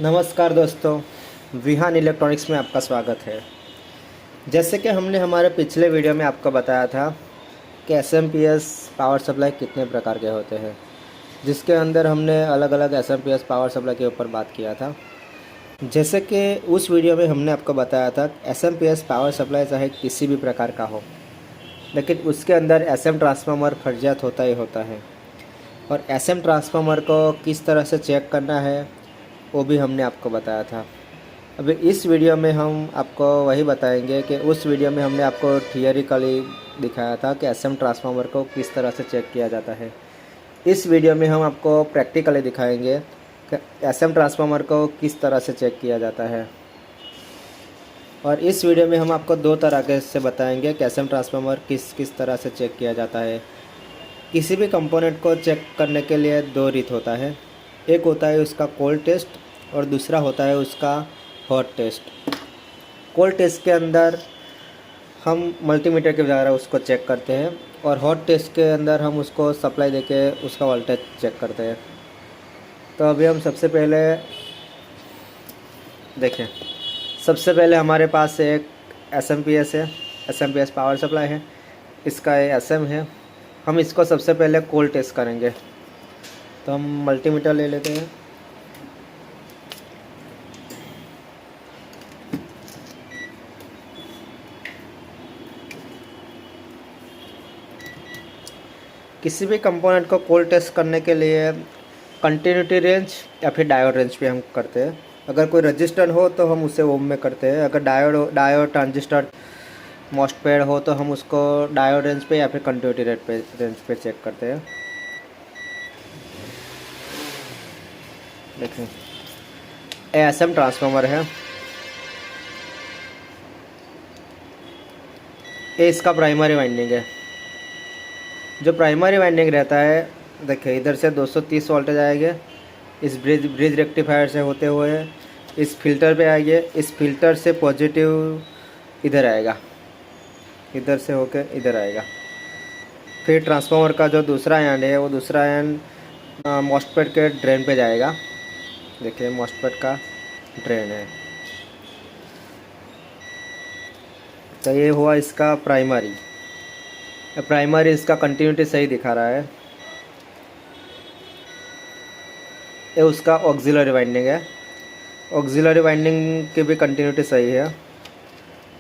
नमस्कार दोस्तों, विहान इलेक्ट्रॉनिक्स में आपका स्वागत है। जैसे कि हमने हमारे पिछले वीडियो में आपको बताया था कि एसएमपीएस पावर सप्लाई कितने प्रकार के होते हैं, जिसके अंदर हमने अलग अलग एसएमपीएस पावर सप्लाई के ऊपर बात किया था। जैसे कि उस वीडियो में हमने आपको बताया था एसएमपीएस पावर सप्लाई चाहे किसी भी प्रकार का हो, लेकिन उसके अंदर एसएम ट्रांसफार्मर फर्जियत होता ही होता है। और एसएम ट्रांसफार्मर को किस तरह से चेक करना है वो भी हमने आपको बताया था। अभी इस वीडियो में हम आपको वही बताएंगे कि उस वीडियो में हमने आपको थियरिकली दिखाया था कि एसएम ट्रांसफार्मर को किस तरह से चेक किया जाता है। इस वीडियो में हम आपको प्रैक्टिकली दिखाएंगे कि एसएम ट्रांसफार्मर को किस तरह से चेक किया जाता है। और इस वीडियो में हम आपको दो तरह के से बताएंगे कि एसएम ट्रांसफार्मर किस किस तरह से चेक किया जाता है। किसी भी कंपोनेंट को चेक करने के लिए दो रीत होता है। एक होता है उसका कोल्ड टेस्ट और दूसरा होता है उसका हॉट टेस्ट। कोल्ड टेस्ट के अंदर हम मल्टीमीटर के द्वारा उसको चेक करते हैं और हॉट टेस्ट के अंदर हम उसको सप्लाई देके उसका वोल्टेज चेक करते हैं। तो अभी हम सबसे पहले देखें, सबसे पहले हमारे पास एक एसएमपीएस है, एसएमपीएस पावर सप्लाई है, इसका एसएम है। हम इसको सबसे पहले कोल्ड टेस्ट करेंगे। तो हम मल्टीमीटर ले लेते हैं। किसी भी कंपोनेंट को कोल्ड टेस्ट करने के लिए कंटिन्यूटी रेंज या फिर डायोड रेंज पे हम करते हैं। अगर कोई रजिस्टर हो तो हम उसे ओम में करते हैं। अगर डायोड ट्रांजिस्टर मॉस्फेट हो तो हम उसको डायोड रेंज पे या फिर कंटिन्यूटी रेंज पे चेक करते हैं। देखें, एएसएम ट्रांसफार्मर है, ये इसका प्राइमरी वाइंडिंग है। जो प्राइमरी वाइंडिंग रहता है, देखिए इधर से 230 वोल्टेज आएंगे, इस ब्रिज रेक्टिफायर से होते हुए इस फिल्टर पे आएंगे, इस फिल्टर से पॉजिटिव इधर आएगा, इधर से होके इधर आएगा। फिर ट्रांसफार्मर का जो दूसरा एंड है वो दूसरा एंड मॉस्फेट के ड्रेन पे जाएगा। देखिए मॉस्फेट का ड्रेन है, तो ये हुआ इसका प्राइमरी। प्राइमरी इसका कंटिन्यूटी सही दिखा रहा है। ये उसका ऑक्सिलरी वाइंडिंग है, ऑक्सिलरी वाइंडिंग की भी कंटिन्यूटी सही है।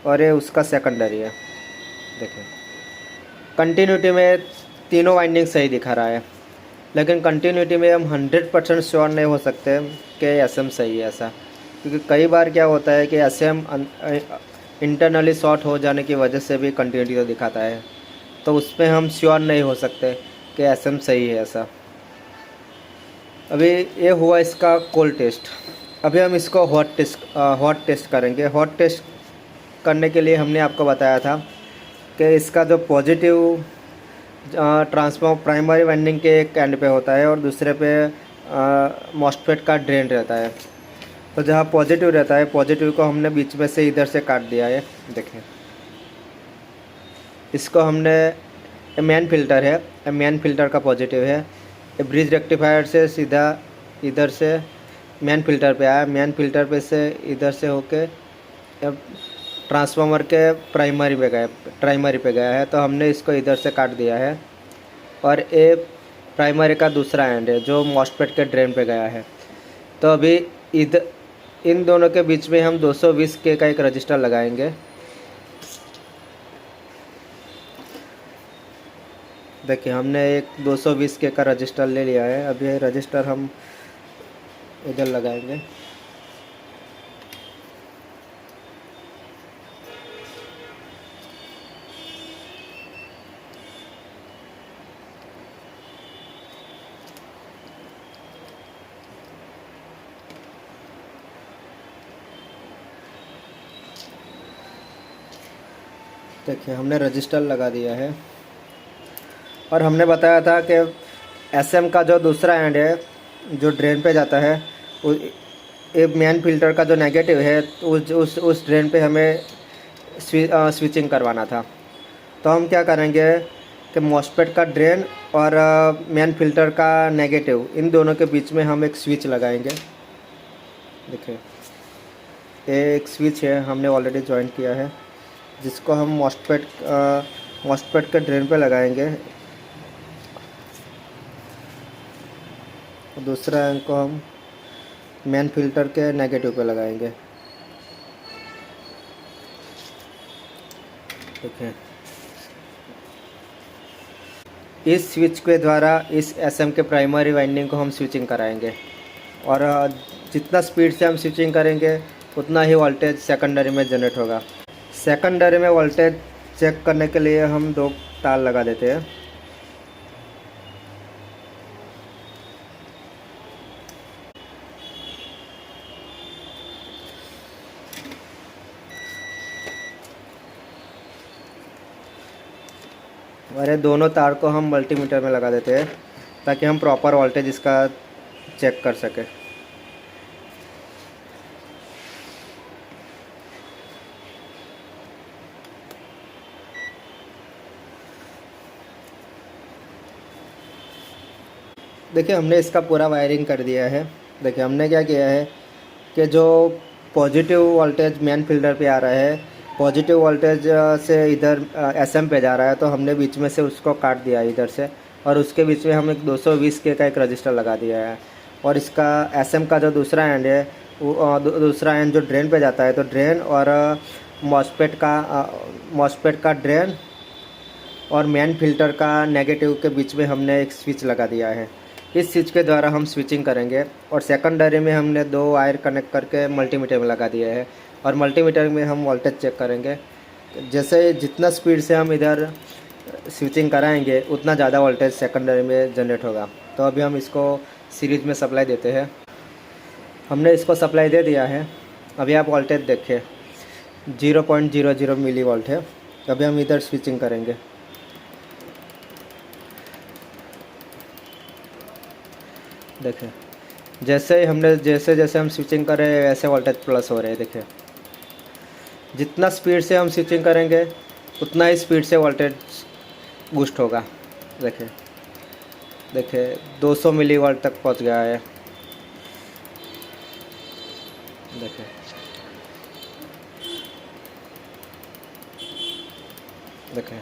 और ये उसका सेकेंडरी है। देखिए कंटिन्यूटी में तीनों वाइंडिंग सही दिखा रहा है, लेकिन कंटिन्यूटी में हम 100% श्योर नहीं हो सकते कि एसएम सही है ऐसा, क्योंकि कई बार क्या होता है कि एसएम इंटरनली शॉर्ट हो जाने की वजह से भी कंटिन्यूटी तो दिखाता है, तो उसमें हम श्योर नहीं हो सकते कि एसएम सही है ऐसा। अभी ये हुआ इसका कोल्ड टेस्ट। अभी हम इसको हॉट टेस्ट करेंगे। हॉट टेस्ट करने के लिए हमने आपको बताया था कि इसका जो पॉजिटिव ट्रांसफॉर्म प्राइमरी वाइंडिंग के एक एंड पे होता है और दूसरे पे मॉस्फेट का ड्रेन रहता है। तो जहाँ पॉजिटिव रहता है, पॉजिटिव को हमने बीच में से इधर से काट दिया है। देखें, इसको हमने मेन फिल्टर है, मेन फिल्टर का पॉजिटिव है। ये ब्रिज रेक्टिफायर से सीधा इधर से मेन फिल्टर पे आया, मेन फिल्टर पे से इधर से होके ट्रांसफार्मर के प्राइमरी पे गया है। तो हमने इसको इधर से काट दिया है और ये प्राइमरी का दूसरा एंड है जो मॉस्फेट के ड्रेन पे गया है। तो अभी इधर इन दोनों के बीच में हम 220 के का एक रजिस्टर लगाएंगे। देखिए हमने एक 220 के का रजिस्टर ले लिया है। अभी ये रजिस्टर हम इधर लगाएंगे। देखिए हमने रजिस्टर लगा दिया है और हमने बताया था कि एसएम का जो दूसरा एंड है जो ड्रेन पे जाता है, ये मेन फिल्टर का जो नेगेटिव है उस ड्रेन पे हमें स्विचिंग करवाना था। तो हम क्या करेंगे कि मॉस्फेट का ड्रेन और मेन फिल्टर का नेगेटिव, इन दोनों के बीच में हम एक स्विच लगाएंगे। देखिए एक स्विच है, हमने ऑलरेडी ज्वाइन किया है, जिसको हम मॉस्फेट के ड्रेन पे लगाएंगे। दूसरा एंड को हम मेन फिल्टर के नेगेटिव पे लगाएंगे। देखिए इस स्विच के द्वारा इस एसएम के प्राइमरी वाइंडिंग को हम स्विचिंग कराएंगे, और जितना स्पीड से हम स्विचिंग करेंगे उतना ही वोल्टेज सेकेंडरी में जनरेट होगा। सेकेंडरी में वोल्टेज चेक करने के लिए हम 2 तार लगा देते हैं। और ये दोनों तार को हम मल्टीमीटर में लगा देते हैं ताकि हम प्रॉपर वोल्टेज इसका चेक कर सकें। देखिए हमने इसका पूरा वायरिंग कर दिया है। देखिए हमने क्या किया है कि जो पॉजिटिव वोल्टेज मेन फिल्टर पे आ रहा है, पॉजिटिव वोल्टेज से इधर एसएम पे जा रहा है, तो हमने बीच में से उसको काट दिया है इधर से, और उसके बीच में हम एक 220 के का एक रजिस्टर लगा दिया है। और इसका एसएम का जो दूसरा एंड है दूसरा एंड जो ड्रेन पे जाता है, तो ड्रेन और मॉस्फेट का ड्रेन और मेन फिल्टर का नेगेटिव के बीच में हमने एक स्विच लगा दिया है। इस स्विच के द्वारा हम स्विचिंग करेंगे, और सेकेंडरी में हमने 2 वायर कनेक्ट करके मल्टीमीटर में लगा दिया है, और मल्टीमीटर में हम वोल्टेज चेक करेंगे। जैसे जितना स्पीड से हम इधर स्विचिंग कराएंगे उतना ज़्यादा वोल्टेज सेकेंडरी में जनरेट होगा। तो अभी हम इसको सीरीज में सप्लाई देते हैं। हमने इसको सप्लाई दे दिया है। अभी आप वोल्टेज देखिए 0.00 मिली वोल्ट है। अभी हम इधर स्विचिंग करेंगे। देखें जैसे हम स्विचिंग कर रहे हैं वैसे वोल्टेज प्लस हो रहे हैं। देखिए जितना स्पीड से हम स्विचिंग करेंगे उतना ही स्पीड से वोल्टेज बूस्ट होगा। देखिए 200 मिली वोल्ट तक पहुंच गया है। देखिए देखिए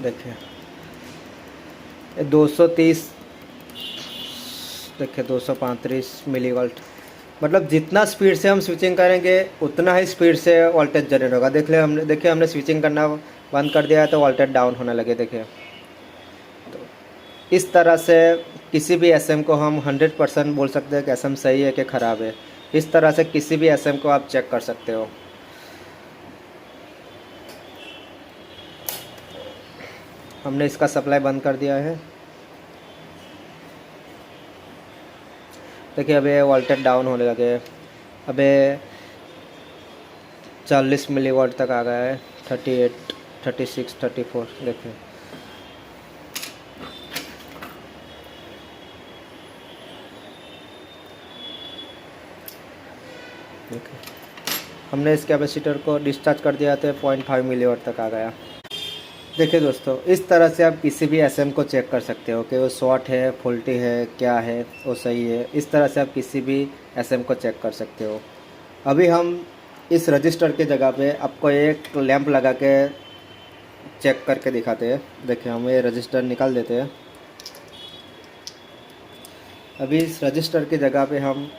देखिए 230, देखिए 235 मिली वोल्ट। मतलब जितना स्पीड से हम स्विचिंग करेंगे उतना ही स्पीड से वोल्टेज जनरेट होगा। देखिए हमने स्विचिंग करना बंद कर दिया है तो वोल्टेज डाउन होने लगे। देखिए तो इस तरह से किसी भी एसएम को हम 100% बोल सकते हैं कि एसएम सही है कि ख़राब है। इस तरह से किसी भी एसएम को आप चेक कर सकते हो। हमने इसका सप्लाई बंद कर दिया है। देखिए अभी वोल्टेज डाउन होने लगे। अबे 40 मिली वोल्ट तक आ गया है। 38, 36, 34। देखिए हमने इस कैपेसिटर को डिस्चार्ज कर दिया तो 0.5 मिली वोल्ट तक आ गया। देखिए दोस्तों इस तरह से आप किसी भी एसएम को चेक कर सकते हो कि वो शॉर्ट है, फॉल्टी है, क्या है, वो सही है। इस तरह से आप किसी भी एसएम को चेक कर सकते हो। अभी हम इस रजिस्टर की जगह पे आपको एक लैंप लगा के चेक करके दिखाते हैं। देखिए हम ये रजिस्टर निकाल देते हैं। अभी इस रजिस्टर की जगह पे हम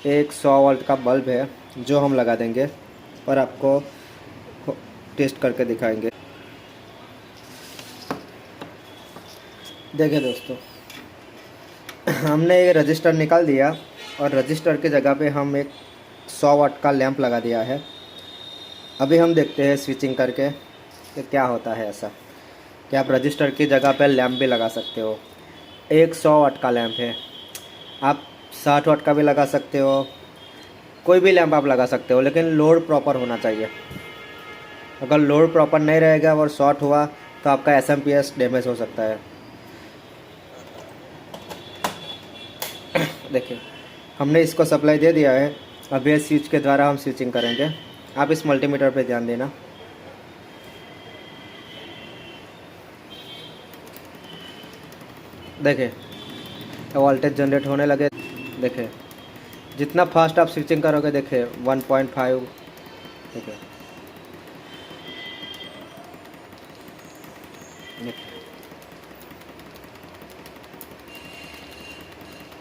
एक 100 वोल्ट का बल्ब है जो हम लगा देंगे और आपको टेस्ट करके दिखाएंगे। देखिए दोस्तों हमने ये रजिस्टर निकाल दिया और रजिस्टर की जगह पे हम एक 100 वाट का लैंप लगा दिया है। अभी हम देखते हैं स्विचिंग करके कि क्या होता है। ऐसा कि आप रजिस्टर की जगह पे लैंप भी लगा सकते हो। एक 100 वाट का लैंप है, आप 60 वाट का भी लगा सकते हो, कोई भी लैंप आप लगा सकते हो, लेकिन लोड प्रॉपर होना चाहिए। अगर लोड प्रॉपर नहीं रहेगा और शॉर्ट हुआ तो आपका एसएमपीएस डैमेज हो सकता है। देखिए हमने इसको सप्लाई दे दिया है। अब ये स्विच के द्वारा हम स्विचिंग करेंगे। आप इस मल्टीमीटर पे ध्यान देना। देखें वोल्टेज जनरेट होने लगे। देखें जितना फास्ट आप स्विचिंग करोगे, देखें 1.5, देखें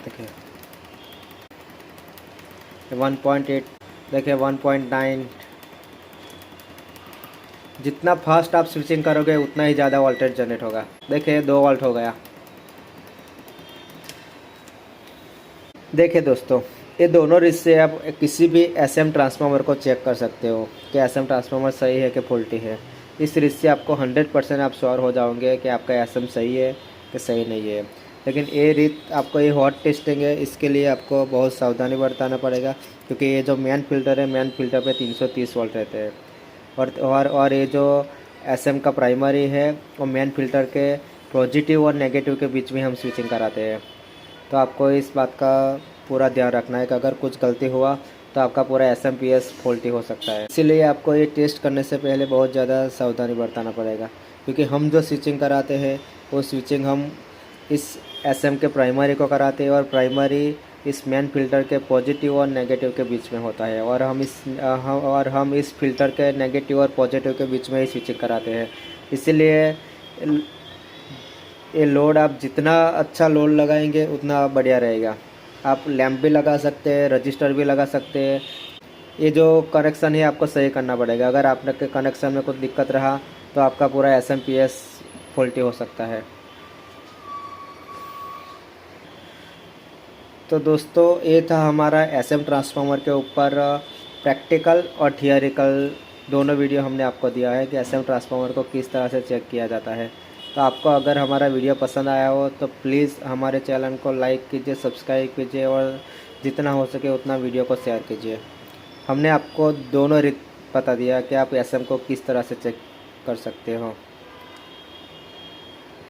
देखिए 1.8, देखिए 1.9। जितना फास्ट आप स्विचिंग करोगे उतना ही ज़्यादा वोल्टेज जनरेट होगा। देखिए 2 वोल्ट हो गया। देखिए दोस्तों, ये दोनों रिश्ते से आप किसी भी एसएम ट्रांसफार्मर को चेक कर सकते हो कि एसएम ट्रांसफार्मर सही है कि फॉल्टी है। इस रिश्ते से आपको 100% आप श्योर हो जाओगे कि आपका एसएम सही है कि सही नहीं है। लेकिन ये रीत आपको, ये हॉट टेस्टिंग है, इसके लिए आपको बहुत सावधानी बरतना पड़ेगा, क्योंकि ये जो मेन फिल्टर है, मेन फिल्टर पे 330 वोल्ट रहते हैं। और ये जो एसएम का प्राइमरी है वो मेन फिल्टर के पॉजिटिव और नेगेटिव के बीच में हम स्विचिंग कराते हैं। तो आपको इस बात का पूरा ध्यान रखना है कि अगर कुछ गलती हुआ तो आपका पूरा एसएमपीएस फॉल्टी हो सकता है। इसीलिए आपको ये टेस्ट करने से पहले बहुत ज़्यादा सावधानी बरतना पड़ेगा, क्योंकि हम जो स्विचिंग कराते हैं वो स्विचिंग हम इस एसएम के प्राइमरी को कराते हैं, और प्राइमरी इस मेन फिल्टर के पॉजिटिव और नेगेटिव के बीच में होता है, और हम इस फिल्टर के नेगेटिव और पॉजिटिव के बीच में ही स्विचिंग कराते हैं। इसीलिए ये लोड आप जितना अच्छा लोड लगाएंगे उतना बढ़िया रहेगा। आप लैंप भी लगा सकते हैं, रजिस्टर भी लगा सकते हैं। ये जो कनेक्शन है आपको सही करना पड़ेगा। अगर आपके कनेक्शन में कुछ दिक्कत रहा तो आपका पूरा एसएमपीएस फॉल्टी हो सकता है। तो दोस्तों, ये था हमारा एसएम ट्रांसफार्मर के ऊपर प्रैक्टिकल और थियरिकल दोनों वीडियो हमने आपको दिया है कि एसएम ट्रांसफार्मर को किस तरह से चेक किया जाता है। तो आपको अगर हमारा वीडियो पसंद आया हो तो प्लीज़ हमारे चैनल को लाइक कीजिए, सब्सक्राइब कीजिए, और जितना हो सके उतना वीडियो को शेयर कीजिए। हमने आपको दोनों रीत बता दिया कि आप एसएम को किस तरह से चेक कर सकते हो।